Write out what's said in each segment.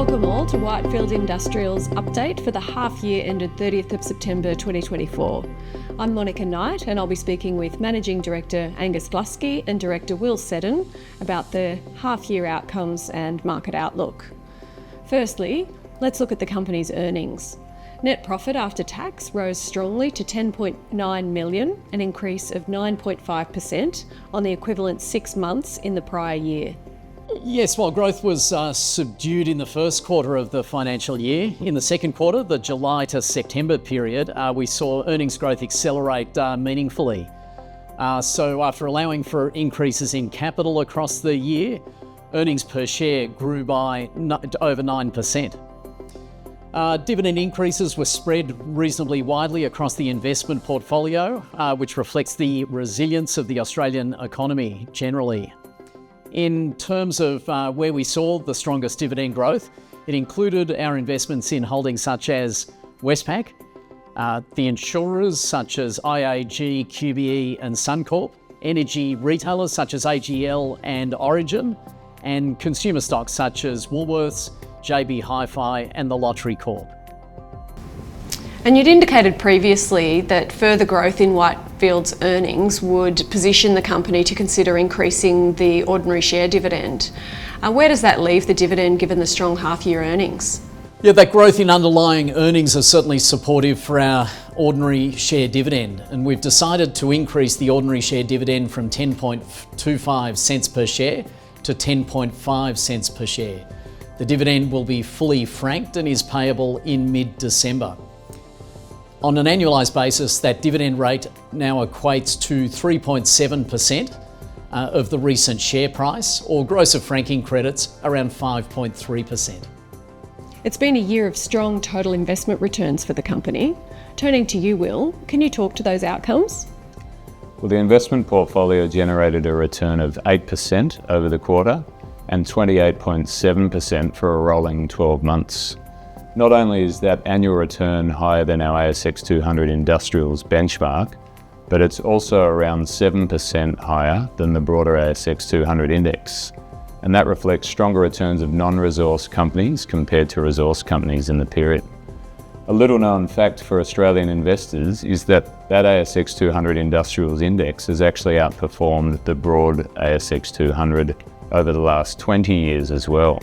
Welcome all to Whitefield Industrial's update for the half year ended 30th of September 2024. I'm Monica Knight and I'll be speaking with Managing Director Angus Gluskie and Director Will Seddon about the half year outcomes and market outlook. Firstly, let's look at the company's earnings. Net profit after tax rose strongly to $10.9 million, an increase of 9.5% on the equivalent 6 months in the prior year. Yes, while growth was subdued in the first quarter of the financial year, in the second quarter, the July to September period, we saw earnings growth accelerate meaningfully. So after allowing for increases in capital across the year, earnings per share grew by over 9%. Dividend increases were spread reasonably widely across the investment portfolio, which reflects the resilience of the Australian economy generally. In terms of where we saw the strongest dividend growth, it included our investments in holdings such as Westpac, the insurers such as IAG, QBE and Suncorp, energy retailers such as AGL and Origin, and consumer stocks such as Woolworths, JB Hi-Fi and the Lottery Corp. And you'd indicated previously that further growth in Whitefield's earnings would position the company to consider increasing the ordinary share dividend. Where does that leave the dividend given the strong half-year eearnings? Yeah, that growth in underlying earnings is certainly supportive for our ordinary share dividend, and we've decided to increase the ordinary share dividend from 10.25 cents per share to 10.5 cents per share. The dividend will be fully franked and is payable in mid-December. On an annualised basis, that dividend rate now equates to 3.7% of the recent share price, or gross of franking credits around 5.3%. It's been a year of strong total investment returns for the company. Turning to you, Will, can you talk to those outcomes? Well, the investment portfolio generated a return of 8% over the quarter and 28.7% for a rolling 12 months. Not only is that annual return higher than our ASX 200 Industrials benchmark, but it's also around 7% higher than the broader ASX 200 index. And that reflects stronger returns of non-resource companies compared to resource companies in the period. A little known fact for Australian investors is that ASX 200 Industrials index has actually outperformed the broad ASX 200 over the last 20 years as well.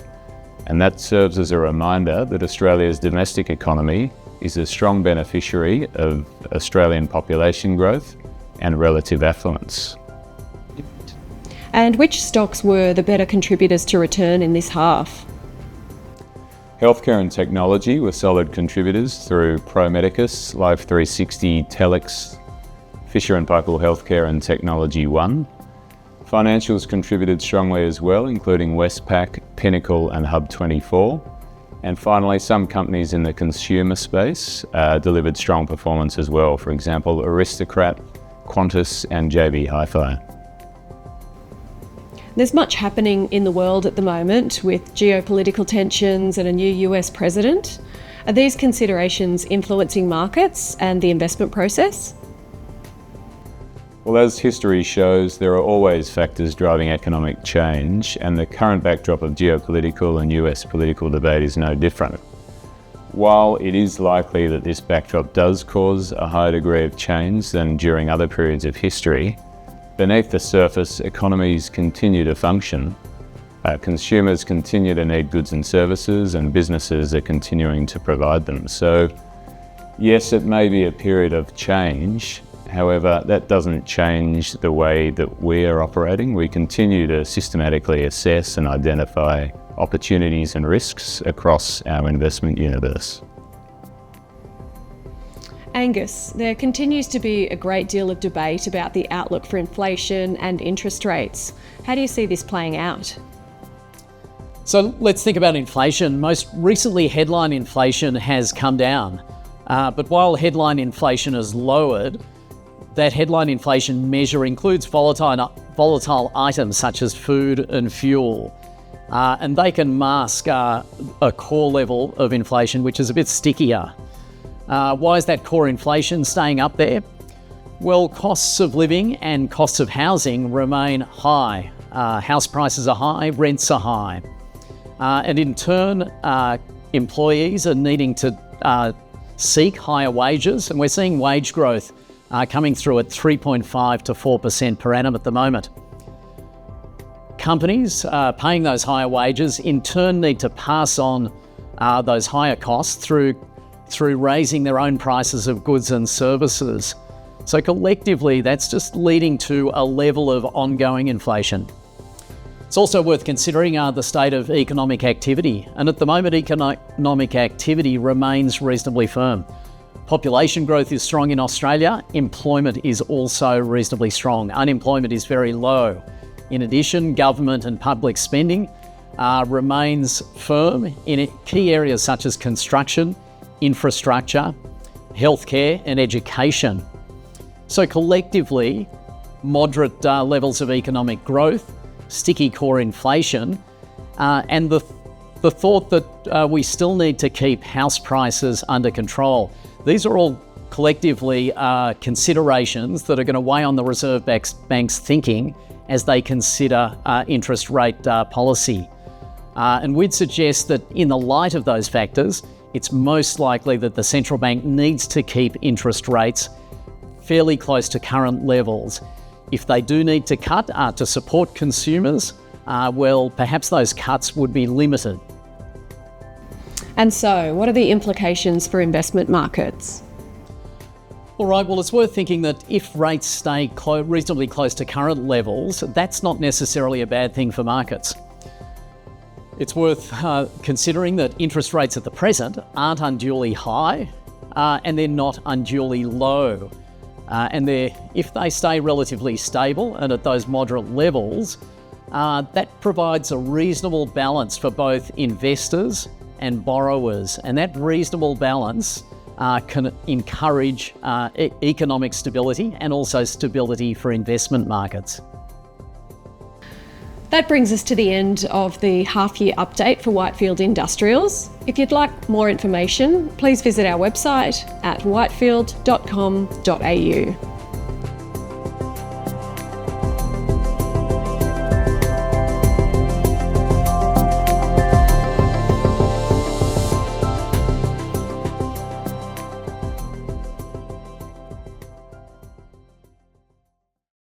And that serves as a reminder that Australia's domestic economy is a strong beneficiary of Australian population growth and relative affluence. And which stocks were the better contributors to return in this half? Healthcare and technology were solid contributors through Pro Medicus, Life360, Telix, Fisher & Paykel Healthcare and Technology One. Financials contributed strongly as well, including Westpac, Pinnacle and Hub24. And finally, some companies in the consumer space delivered strong performance as well. For example, Aristocrat, Qantas and JB Hi-Fi. There's much happening in the world at the moment with geopolitical tensions and a new US president. Are these considerations influencing markets and the investment process? Well, as history shows, there are always factors driving economic change, and the current backdrop of geopolitical and US political debate is no different. While it is likely that this backdrop does cause a higher degree of change than during other periods of history, beneath the surface, economies continue to function, consumers continue to need goods and services, and businesses are continuing to provide them. So, yes, it may be a period of change. However, that doesn't change the way that we are operating. We continue to systematically assess and identify opportunities and risks across our investment universe. Angus, there continues to be a great deal of debate about the outlook for inflation and interest rates. How do you see this playing out? So let's think about inflation. Most recently, headline inflation has come down. But while headline inflation has lowered, that headline inflation measure includes volatile items such as food and fuel. And they can mask a core level of inflation, which is a bit stickier. Why is that core inflation staying up there? Well, costs of living and costs of housing remain high. House prices are high, rents are high. And in turn, employees are needing to seek higher wages, and we're seeing wage growth coming through at 3.5 to 4% per annum at the moment. Companies paying those higher wages in turn need to pass on those higher costs through raising their own prices of goods and services. So collectively, that's just leading to a level of ongoing inflation. It's also worth considering the state of economic activity, and at the moment economic activity remains reasonably firm. Population growth is strong in Australia, employment is also reasonably strong. Unemployment is very low. In addition, government and public spending remains firm in key areas such as construction, infrastructure, healthcare and education. So collectively, moderate levels of economic growth, sticky core inflation, and the thought that we still need to keep house prices under control. These are all collectively considerations that are going to weigh on the Reserve Bank's thinking as they consider interest rate policy. And we'd suggest that in the light of those factors, it's most likely that the central bank needs to keep interest rates fairly close to current levels. If they do need to cut to support consumers, well, perhaps those cuts would be limited. And so, what are the implications for investment markets? All right, well, it's worth thinking that if rates stay reasonably close to current levels, that's not necessarily a bad thing for markets. It's worth considering that interest rates at the present aren't unduly high and they're not unduly low. And if they stay relatively stable and at those moderate levels, that provides a reasonable balance for both investors and borrowers. And that reasonable balance can encourage economic stability and also stability for investment markets. That brings us to the end of the half-year update for Whitefield Industrials. If you'd like more information, please visit our website at whitefield.com.au.